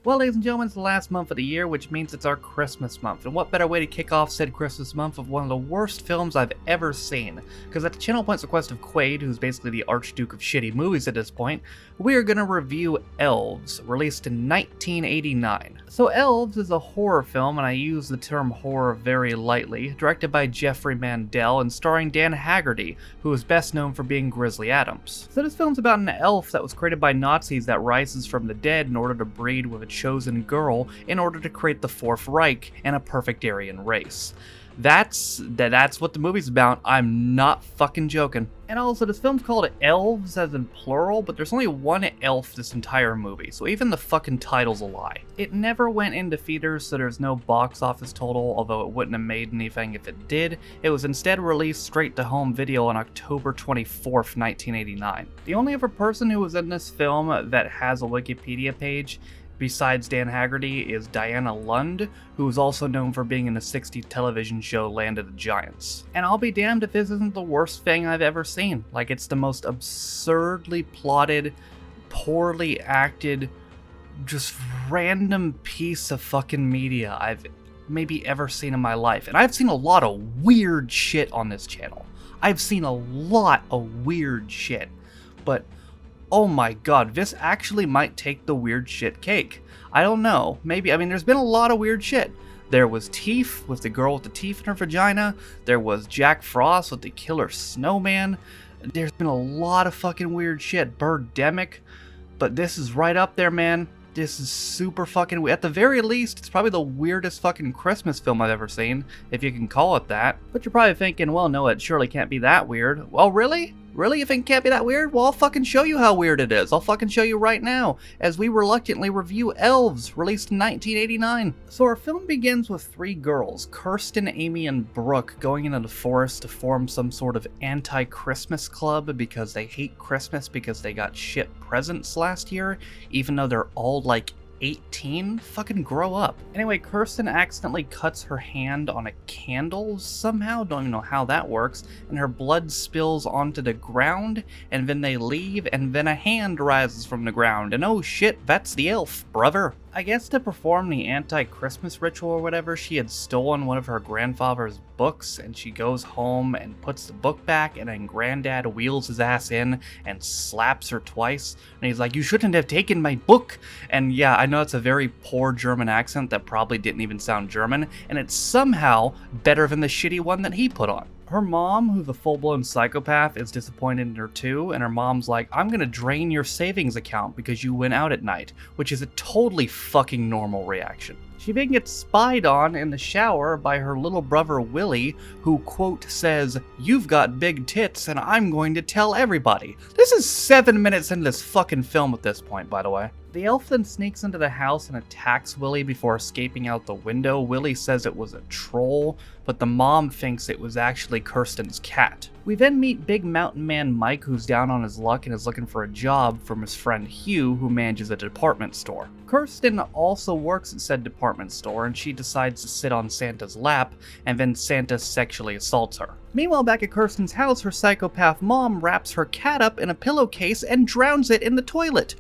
Well, ladies and gentlemen, it's the last month of the year, which means it's our Christmas month. And what better way to kick off said Christmas month of one of the worst films I've ever seen? Because at the channel point's request of Quaid, who's basically the Archduke of shitty movies at this point, we are going to review Elves, released in 1989. So Elves is a horror film, and I use the term horror very lightly, directed by Jeffrey Mandel and starring Dan Haggerty, who is best known for being Grizzly Adams. So this film's about an elf that was created by Nazis that rises from the dead in order to breed with a chosen girl in order to create the Fourth Reich and a perfect Aryan race. That's what the movie's about. I'm not fucking joking. And also, this film's called Elves as in plural, but there's only one elf this entire movie, so even the fucking title's a lie. It never went into theaters, so there's no box office total, although it wouldn't have made anything if it did. It was instead released straight to home video on October 24th, 1989. The only other person who was in this film that has a Wikipedia page besides Dan Haggerty is Diana Lund, who is also known for being in the 60s television show Land of the Giants. And I'll be damned if this isn't the worst thing I've ever seen. Like, it's the most absurdly plotted, poorly acted, just random piece of fucking media I've maybe ever seen in my life. And I've seen a lot of weird shit on this channel. I've seen a lot of weird shit. But oh my god, this actually might take the weird shit cake. I don't know, maybe, there's been a lot of weird shit. There was Teeth, with the girl with the teeth in her vagina. There was Jack Frost with the killer snowman. There's been a lot of fucking weird shit. Birdemic. But this is right up there, man. This is super fucking weird. At the very least, it's probably the weirdest fucking Christmas film I've ever seen, if you can call it that. But you're probably thinking, well, no, it surely can't be that weird. Well, really? Really? You think it can't be that weird? Well, I'll fucking show you how weird it is. I'll fucking show you right now, as we reluctantly review Elves, released in 1989. So our film begins with three girls, Kirsten, Amy, and Brooke, going into the forest to form some sort of anti-Christmas club because they hate Christmas because they got shit presents last year, even though they're all like 18? Fucking grow up. Anyway, Kirsten accidentally cuts her hand on a candle somehow, don't even know how that works, and her blood spills onto the ground, and then they leave, and then a hand rises from the ground, and oh shit, that's the elf, brother. I guess to perform the anti-Christmas ritual or whatever, she had stolen one of her grandfather's books, and she goes home and puts the book back, and then Granddad wheels his ass in and slaps her twice, and he's like, "You shouldn't have taken my book." And yeah, I know it's a very poor German accent that probably didn't even sound German, and it's somehow better than the shitty one that he put on. Her mom, who's a full-blown psychopath, is disappointed in her too, and her mom's like, "I'm gonna drain your savings account because you went out at night," which is a totally fucking normal reaction. She then gets spied on in the shower by her little brother Willie, who, quote, says, "You've got big tits and I'm going to tell everybody." This is 7 minutes into this fucking film at this point, by the way. The elf then sneaks into the house and attacks Willie before escaping out the window. Willie says it was a troll, but the mom thinks it was actually Kirsten's cat. We then meet Big Mountain Man Mike, who's down on his luck and is looking for a job from his friend Hugh, who manages a department store. Kirsten also works at said department store, and she decides to sit on Santa's lap, and then Santa sexually assaults her. Meanwhile, back at Kirsten's house, her psychopath mom wraps her cat up in a pillowcase and drowns it in the toilet.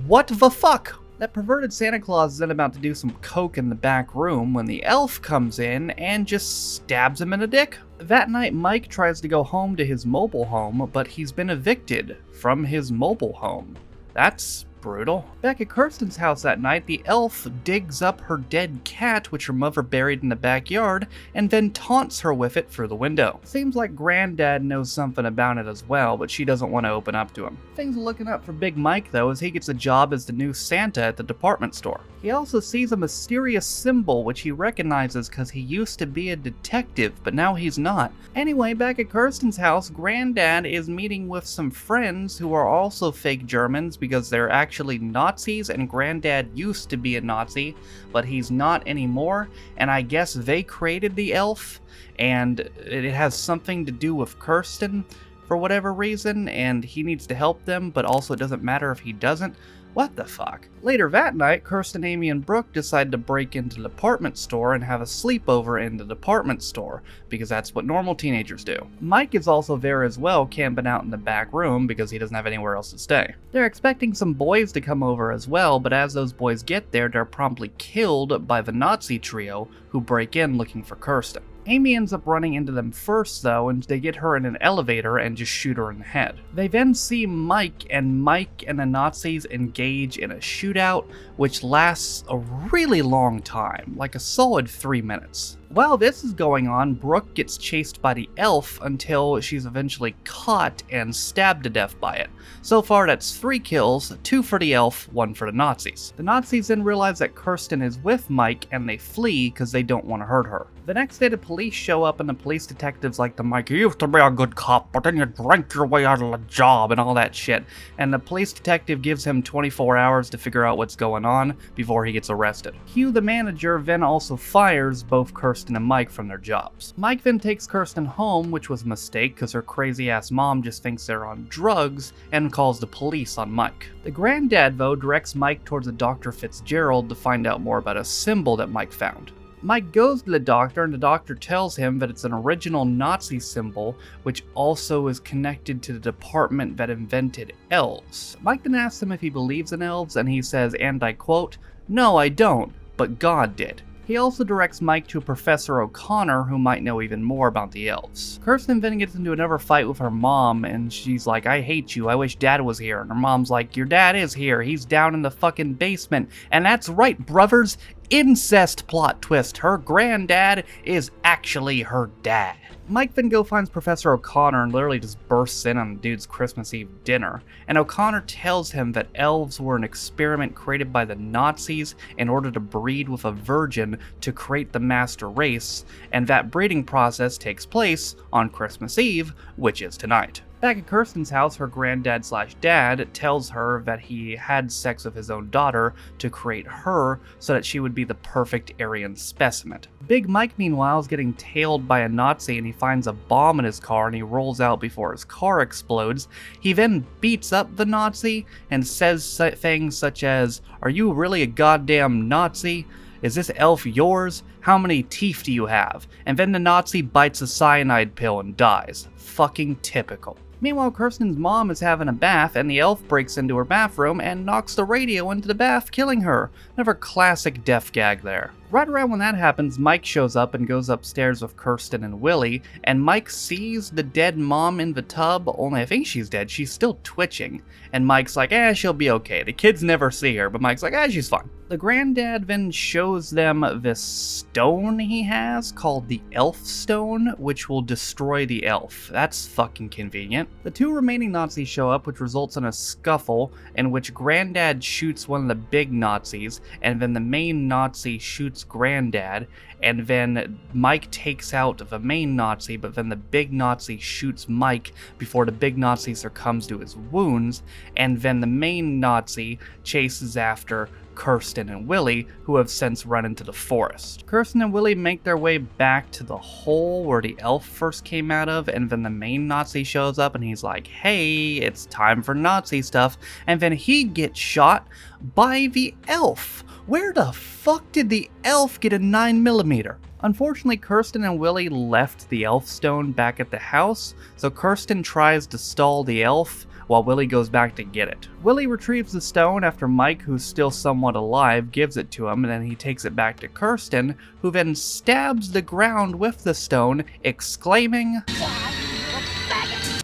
What the fuck? That perverted Santa Claus is then about to do some coke in the back room when the elf comes in and just stabs him in the dick. That night, Mike tries to go home to his mobile home, but he's been evicted from his mobile home. That's brutal. Back at Kirsten's house that night, the elf digs up her dead cat, which her mother buried in the backyard, and then taunts her with it through the window. Seems like Granddad knows something about it as well, but she doesn't want to open up to him. Things are looking up for Big Mike, though, as he gets a job as the new Santa at the department store. He also sees a mysterious symbol, which he recognizes because he used to be a detective, but now he's not. Anyway, back at Kirsten's house, Granddad is meeting with some friends who are also fake Germans because they're actually Nazis, and Granddad used to be a Nazi, but he's not anymore, and I guess they created the elf, and it has something to do with Kirsten for whatever reason, and he needs to help them, but also it doesn't matter if he doesn't. What the fuck? Later that night, Kirsten, Amy, and Brooke decide to break into the department store and have a sleepover in the department store, because that's what normal teenagers do. Mike is also there as well, camping out in the back room because he doesn't have anywhere else to stay. They're expecting some boys to come over as well, but as those boys get there, they're promptly killed by the Nazi trio who break in looking for Kirsten. Amy ends up running into them first though, and they get her in an elevator and just shoot her in the head. They then see Mike and the Nazis engage in a shootout, which lasts a really long time, like a solid 3 minutes. While this is going on, Brooke gets chased by the elf until she's eventually caught and stabbed to death by it. So far that's 3 kills, 2 for the elf, 1 for the Nazis. The Nazis then realize that Kirsten is with Mike and they flee because they don't want to hurt her. The next day the police show up and the police detectives like to Mike, "You used to be a good cop, but then you drank your way out of the job," and all that shit. And the police detective gives him 24 hours to figure out what's going on before he gets arrested. Hugh, the manager, then also fires both Kirsten and Mike from their jobs. Mike then takes Kirsten home, which was a mistake because her crazy ass mom just thinks they're on drugs and calls the police on Mike. The granddad though directs Mike towards a Dr. Fitzgerald to find out more about a symbol that Mike found. Mike goes to the doctor and the doctor tells him that it's an original Nazi symbol which also is connected to the department that invented elves. Mike then asks him if he believes in elves and he says, and I quote, "No, I don't, but God did." He also directs Mike to Professor O'Connor, who might know even more about the elves. Kirsten then gets into another fight with her mom, and she's like, "I hate you, I wish Dad was here." And her mom's like, "Your dad is here, he's down in the fucking basement." And that's right, brothers, incest plot twist. Her granddad is actually her dad. Mike then finds Professor O'Connor and literally just bursts in on the dude's Christmas Eve dinner, and O'Connor tells him that elves were an experiment created by the Nazis in order to breed with a virgin to create the master race, and that breeding process takes place on Christmas Eve, which is tonight. Back at Kirsten's house, her granddad/dad tells her that he had sex with his own daughter to create her so that she would be the perfect Aryan specimen. Big Mike, meanwhile, is getting tailed by a Nazi and he finds a bomb in his car and he rolls out before his car explodes. He then beats up the Nazi and says things such as, "Are you really a goddamn Nazi? Is this elf yours? How many teeth do you have?" And then the Nazi bites a cyanide pill and dies. Fucking typical. Meanwhile, Kirsten's mom is having a bath and the elf breaks into her bathroom and knocks the radio into the bath, killing her. Another classic death gag there. Right around when that happens, Mike shows up and goes upstairs with Kirsten and Willie, and Mike sees the dead mom in the tub, only I think she's dead, she's still twitching. And Mike's like, she'll be okay. The kids never see her, but Mike's like, she's fine. The granddad then shows them this stone he has called the Elf Stone, which will destroy the elf. That's fucking convenient. The 2 remaining Nazis show up, which results in a scuffle in which Granddad shoots one of the big Nazis, and then the main Nazi shoots Granddad, and then Mike takes out the main Nazi, but then the big Nazi shoots Mike before the big Nazi succumbs to his wounds, and then the main Nazi chases after Kirsten and Willie, who have since run into the forest. Kirsten and Willie make their way back to the hole where the elf first came out of, and then the main Nazi shows up and he's like, "Hey, it's time for Nazi stuff," and then he gets shot by the elf. Where the fuck did the elf get a 9mm? Unfortunately, Kirsten and Willie left the elf stone back at the house, so Kirsten tries to stall the elf while Willie goes back to get it. Willie retrieves the stone after Mike, who's still somewhat alive, gives it to him, and then he takes it back to Kirsten, who then stabs the ground with the stone, exclaiming,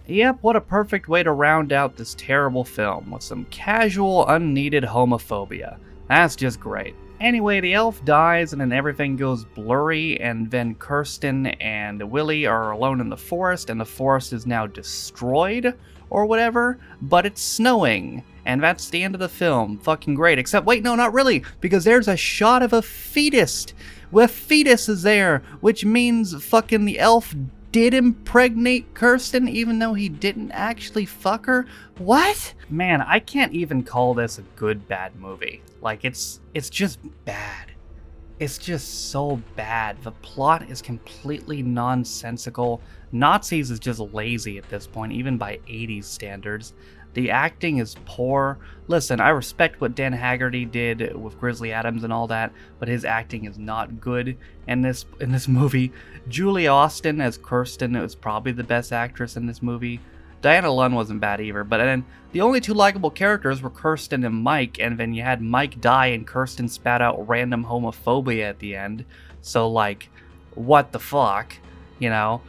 Yep, what a perfect way to round out this terrible film, with some casual, unneeded homophobia. That's just great. Anyway, the elf dies and then everything goes blurry, and then Kirsten and Willie are alone in the forest, and the forest is now destroyed, or whatever, but it's snowing. And that's the end of the film. Fucking great. Except, wait, no, not really, because there's a shot of a fetus. With fetus is there, which means fucking the elf did impregnate Kirsten, even though he didn't actually fuck her. What? Man, I can't even call this a good bad movie. Like, it's just bad. It's just so bad. The plot is completely nonsensical. Nazis is just lazy at this point, even by 80s standards. The acting is poor. Listen, I respect what Dan Haggerty did with Grizzly Adams and all that, but his acting is not good in this movie. Julie Austin as Kirsten was probably the best actress in this movie. Diana Lund wasn't bad either, but then the only two likable characters were Kirsten and Mike, and then you had Mike die and Kirsten spat out random homophobia at the end. So, like, what the fuck? You know?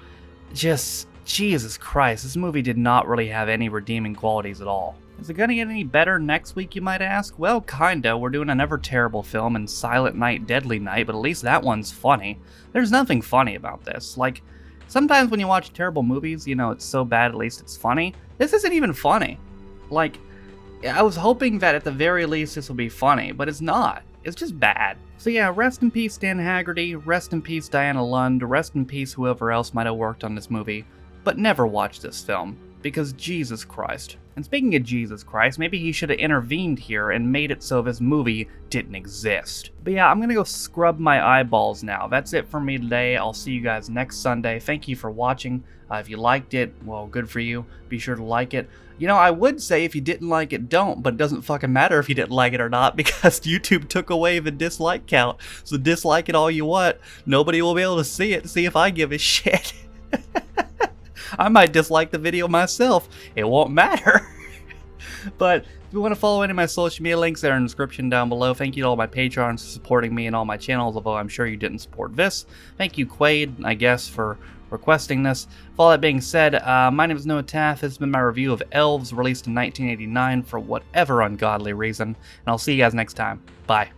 Just, Jesus Christ, this movie did not really have any redeeming qualities at all. Is it gonna get any better next week, you might ask? Well, kinda. We're doing another terrible film in Silent Night, Deadly Night, but at least that one's funny. There's nothing funny about this. Like, sometimes when you watch terrible movies, you know, it's so bad at least it's funny. This isn't even funny. Like, I was hoping that at the very least this will be funny, but it's not. It's just bad. So yeah, rest in peace Dan Haggerty, rest in peace Diana Lund, rest in peace whoever else might have worked on this movie. But never watch this film, because Jesus Christ. And speaking of Jesus Christ, maybe he should have intervened here and made it so this movie didn't exist. But yeah, I'm gonna go scrub my eyeballs now. That's it for me today. I'll see you guys next Sunday. Thank you for watching. If you liked it, well, good for you. Be sure to like it. You know, I would say if you didn't like it, don't, but it doesn't fucking matter if you didn't like it or not, because YouTube took away the dislike count. So dislike it all you want. Nobody will be able to see it, see if I give a shit. I might dislike the video myself. It won't matter. But if you want to follow any of my social media links, they're in the description down below. Thank you to all my patrons for supporting me and all my channels, although I'm sure you didn't support this. Thank you, Quaid, I guess, for requesting this. With all that being said, my name is Noah Taff. This has been my review of Elves, released in 1989 for whatever ungodly reason. And I'll see you guys next time. Bye.